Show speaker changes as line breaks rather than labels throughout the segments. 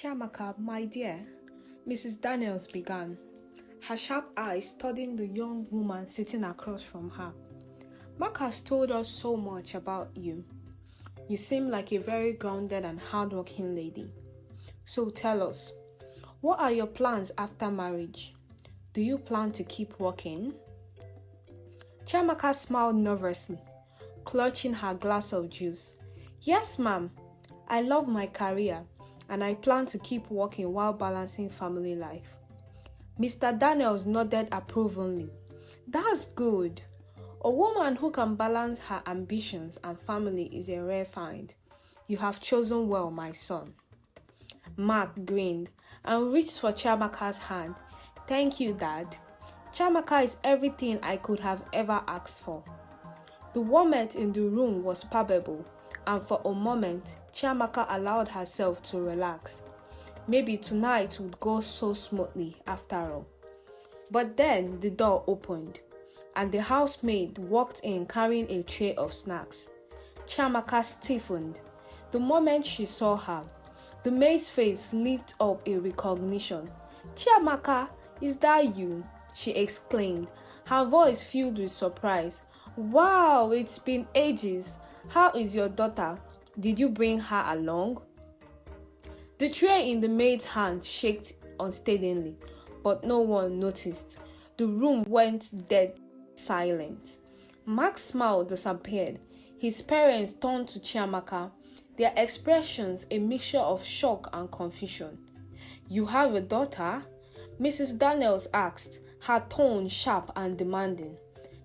Chiamaka, my dear, Mrs. Daniels began, her sharp eyes studying the young woman sitting across from her. Mark has told us so much about you. You seem like a very grounded and hardworking lady. So tell us, what are your plans after marriage? Do you plan to keep working? Chiamaka smiled nervously, clutching her glass of juice. Yes, ma'am. I love my career, and I plan to keep working while balancing family life. Mr. Daniels nodded approvingly. That's good. A woman who can balance her ambitions and family is a rare find. You have chosen well, my son. Mark grinned and reached for Chiamaka's hand. Thank you, Dad. Chiamaka is everything I could have ever asked for. The warmth in the room was palpable, and for a moment, Chiamaka allowed herself to relax. Maybe tonight would go so smoothly after all. But then the door opened, and the housemaid walked in carrying a tray of snacks. Chiamaka stiffened. The moment she saw her, the maid's face lit up in recognition. Chiamaka, is that you? She exclaimed, her voice filled with surprise. Wow, it's been ages. How is your daughter? Did you bring her along? The tray in the maid's hand shook unsteadily, but no one noticed. The room went dead silent. Mark's smile disappeared. His parents turned to Chiamaka, their expressions a mixture of shock and confusion. You have a daughter? Mrs. Daniels asked, her tone sharp and demanding.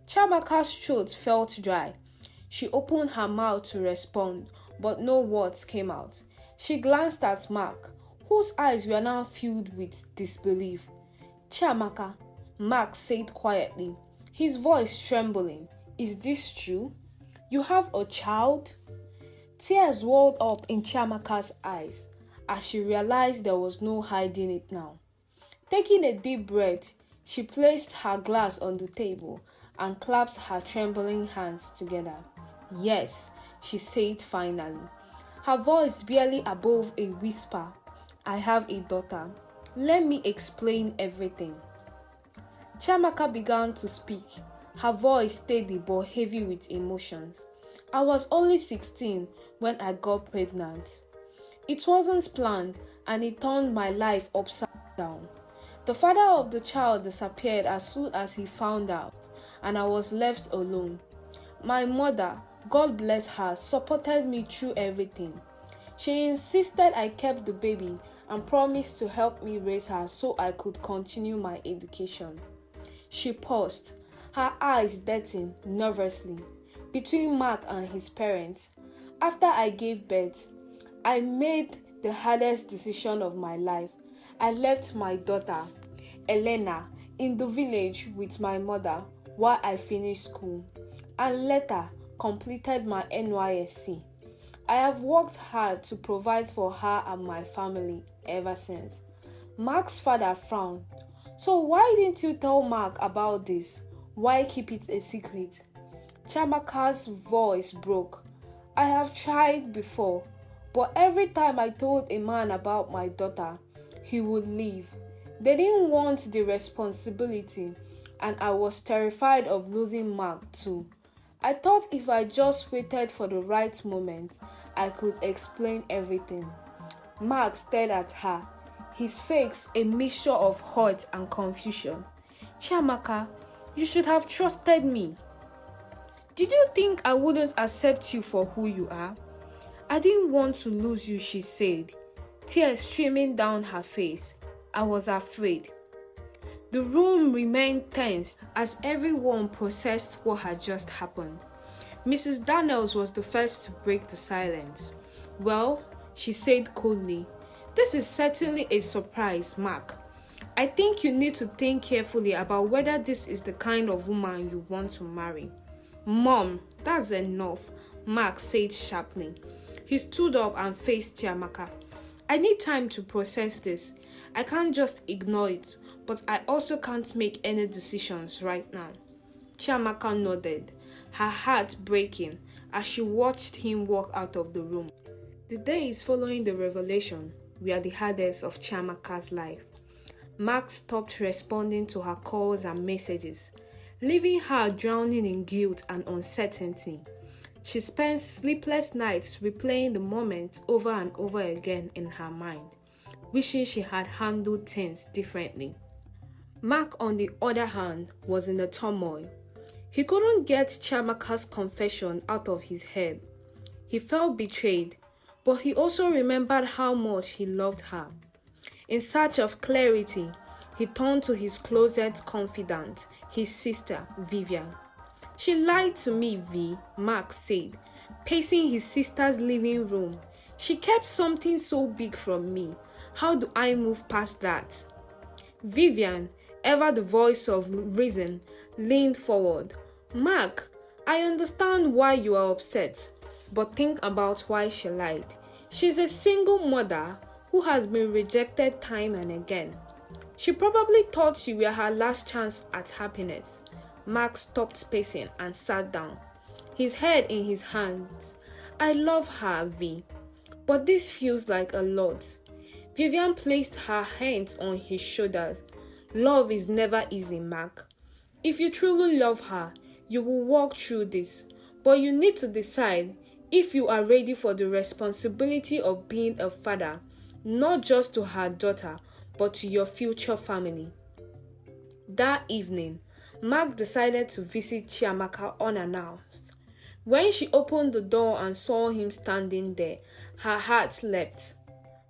Chiamaka's throat felt dry. She opened her mouth to respond, but no words came out. She glanced at Mark, whose eyes were now filled with disbelief. Chiamaka, Mark said quietly, his voice trembling, is this true? You have a child? Tears welled up in Chiamaka's eyes as she realized there was no hiding it now. Taking a deep breath, she placed her glass on the table and clasped her trembling hands together. Yes, she said finally, her voice barely above a whisper. I have a daughter. Let me explain everything. Chiamaka began to speak, her voice steady but heavy with emotions. I was only 16 when I got pregnant. It wasn't planned, and it turned my life upside down. The father of the child disappeared as soon as he found out, and I was left alone. My mother, God bless her, supported me through everything. She insisted I kept the baby and promised to help me raise her so I could continue my education. She paused, her eyes darting nervously between Mark and his parents. After I gave birth, I made the hardest decision of my life. I left my daughter, Elena, in the village with my mother while I finished school, and later completed my NYSC. I have worked hard to provide for her and my family ever since. Mark's father frowned. So why didn't you tell Mark about this? Why keep it a secret? Chiamaka's voice broke. I have tried before, but every time I told a man about my daughter, he would leave. They didn't want the responsibility, and I was terrified of losing Mark too. I thought if I just waited for the right moment, I could explain everything. Mark stared at her, his face a mixture of hurt and confusion. Chiamaka, you should have trusted me. Did you think I wouldn't accept you for who you are? I didn't want to lose you, she said, tears streaming down her face. I was afraid. The room remained tense as everyone processed what had just happened. Mrs. Daniels was the first to break the silence. Well, she said coldly, this is certainly a surprise, Mark. I think you need to think carefully about whether this is the kind of woman you want to marry. Mom, that's enough, Mark said sharply. He stood up and faced Chiamaka. I need time to process this. I can't just ignore it, but I also can't make any decisions right now. Chiamaka nodded, her heart breaking as she watched him walk out of the room. The days following the revelation were the hardest of Chiamaka's life. Mark stopped responding to her calls and messages, leaving her drowning in guilt and uncertainty. She spent sleepless nights replaying the moment over and over again in her mind, wishing she had handled things differently. Mark, on the other hand, was in a turmoil. He couldn't get Chiamaka's confession out of his head. He felt betrayed, but he also remembered how much he loved her. In search of clarity, he turned to his closest confidant, his sister, Vivian. "She lied to me, V," Mark said, pacing his sister's living room. "She kept something so big from me. How do I move past that?" Vivian, ever the voice of reason, leaned forward. "Mark, I understand why you are upset, but think about why she lied. She's a single mother who has been rejected time and again. She probably thought you were her last chance at happiness." Mark stopped pacing and sat down, his head in his hands. "I love her, V, but this feels like a lot." Vivian placed her hands on his shoulders. "Love is never easy, Mark. If you truly love her, you will walk through this, but you need to decide if you are ready for the responsibility of being a father, not just to her daughter, but to your future family." That evening, Mark decided to visit Chiamaka unannounced. When she opened the door and saw him standing there, her heart leapt.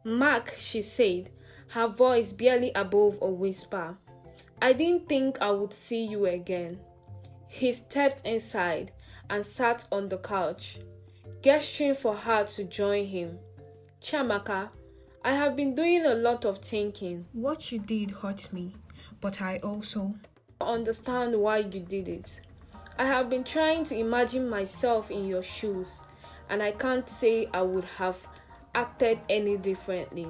"Mark," she said, her voice barely above a whisper, "I didn't think I would see you again." He stepped inside and sat on the couch, gesturing for her to join him. "Chiamaka, I have been doing a lot of thinking. What you did hurt me, but I also understand why you did it. I have been trying to imagine myself in your shoes, and I can't say I would have acted any differently."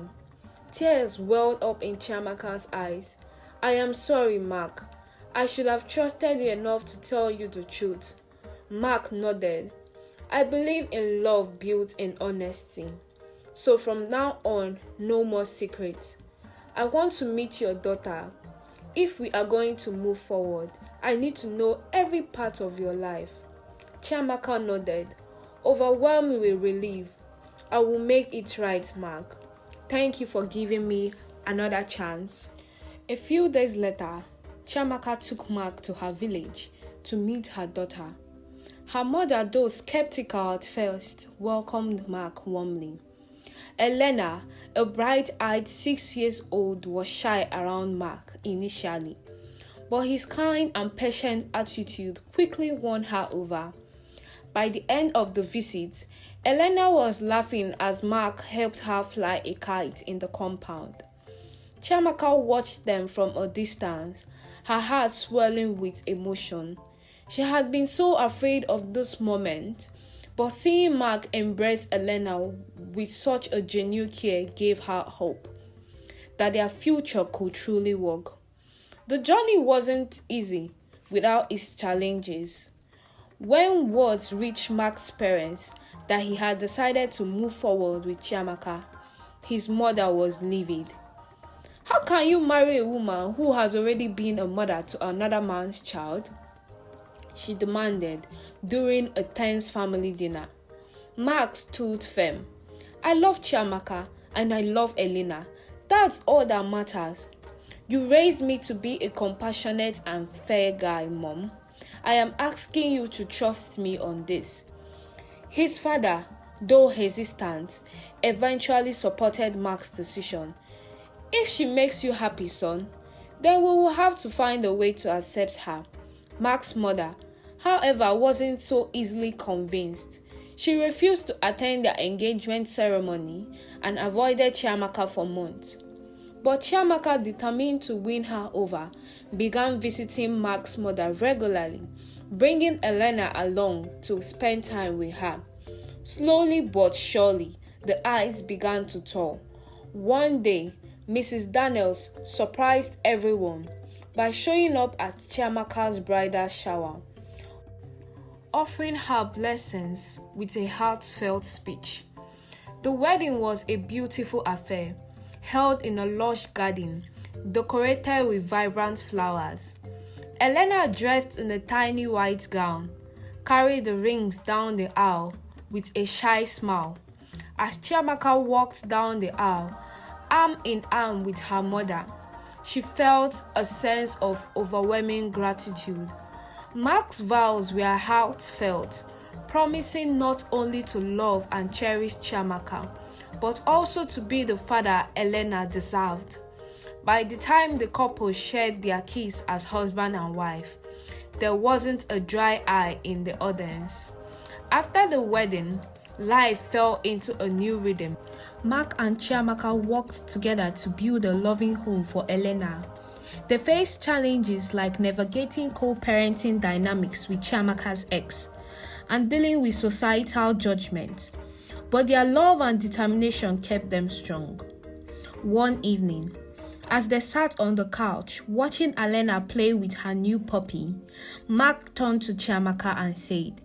Tears welled up in Chiamaka's eyes. "I am sorry, Mark. I should have trusted you enough to tell you the truth." Mark nodded. "I believe in love built in honesty. So from now on, no more secrets. I want to meet your daughter. If we are going to move forward, I need to know every part of your life." Chiamaka nodded, overwhelmed with relief. "I will make it right, Mark. Thank you for giving me another chance." A few days later, Chiamaka took Mark to her village to meet her daughter. Her mother, though skeptical at first, welcomed Mark warmly. Elena, a bright-eyed 6-year-old, was shy around Mark initially, but his kind and patient attitude quickly won her over. By the end of the visit, Elena was laughing as Mark helped her fly a kite in the compound. Chiamaka watched them from a distance, her heart swelling with emotion. She had been so afraid of this moment, but seeing Mark embrace Elena with such a genuine care gave her hope that their future could truly work. The journey wasn't easy without its challenges. When words reached Mark's parents that he had decided to move forward with Chiamaka, his mother was livid. "How can you marry a woman who has already been a mother to another man's child?" she demanded during a tense family dinner. Mark stood firm. "I love Chiamaka and I love Elena. That's all that matters. You raised me to be a compassionate and fair guy, Mom. I am asking you to trust me on this." His father, though hesitant, eventually supported Mark's decision. "If she makes you happy, son, then we will have to find a way to accept her." Mark's mother, however, wasn't so easily convinced. She refused to attend the engagement ceremony and avoided Chiamaka for months. But Chiamaka, determined to win her over, began visiting Mark's mother regularly, bringing Elena along to spend time with her. Slowly but surely, the ice began to thaw. One day, Mrs. Daniels surprised everyone by showing up at Chiamaka's bridal shower, offering her blessings with a heartfelt speech. The wedding was a beautiful affair, held in a lush garden, decorated with vibrant flowers. Elena, dressed in a tiny white gown, carried the rings down the aisle with a shy smile. As Chiamaka walked down the aisle, arm in arm with her mother, she felt a sense of overwhelming gratitude. Mark's vows were heartfelt, promising not only to love and cherish Chiamaka, but also to be the father Elena deserved. By the time the couple shared their kiss as husband and wife, there wasn't a dry eye in the audience. After the wedding, life fell into a new rhythm. Mark and Chiamaka worked together to build a loving home for Elena. They faced challenges like navigating co-parenting dynamics with Chiamaka's ex and dealing with societal judgment, but their love and determination kept them strong. One evening, as they sat on the couch watching Elena play with her new puppy, Mark turned to Chiamaka and said,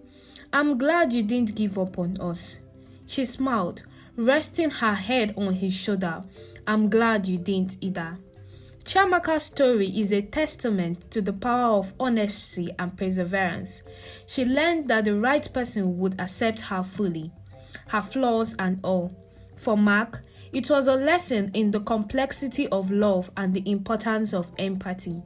"I'm glad you didn't give up on us." She smiled, resting her head on his shoulder. "I'm glad you didn't either." Chiamaka's story is a testament to the power of honesty and perseverance. She learned that the right person would accept her fully, her flaws and all. For Mark, it was a lesson in the complexity of love and the importance of empathy.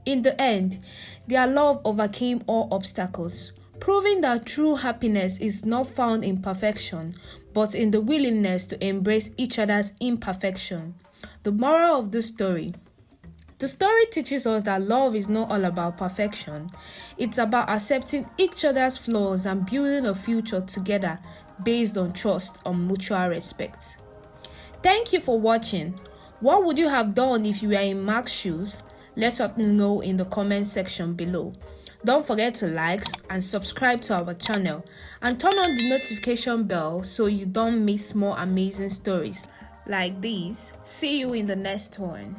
In the end, their love overcame all obstacles, proving that true happiness is not found in perfection, but in the willingness to embrace each other's imperfection. The moral of the story: the story teaches us that love is not all about perfection. It's about accepting each other's flaws and building a future together based on trust and mutual respect. Thank you for watching. What would you have done if you were in Mark's shoes? Let us know in the comment section below. Don't forget to like and subscribe to our channel and turn on the notification bell so you don't miss more amazing stories like these. See you in the next one.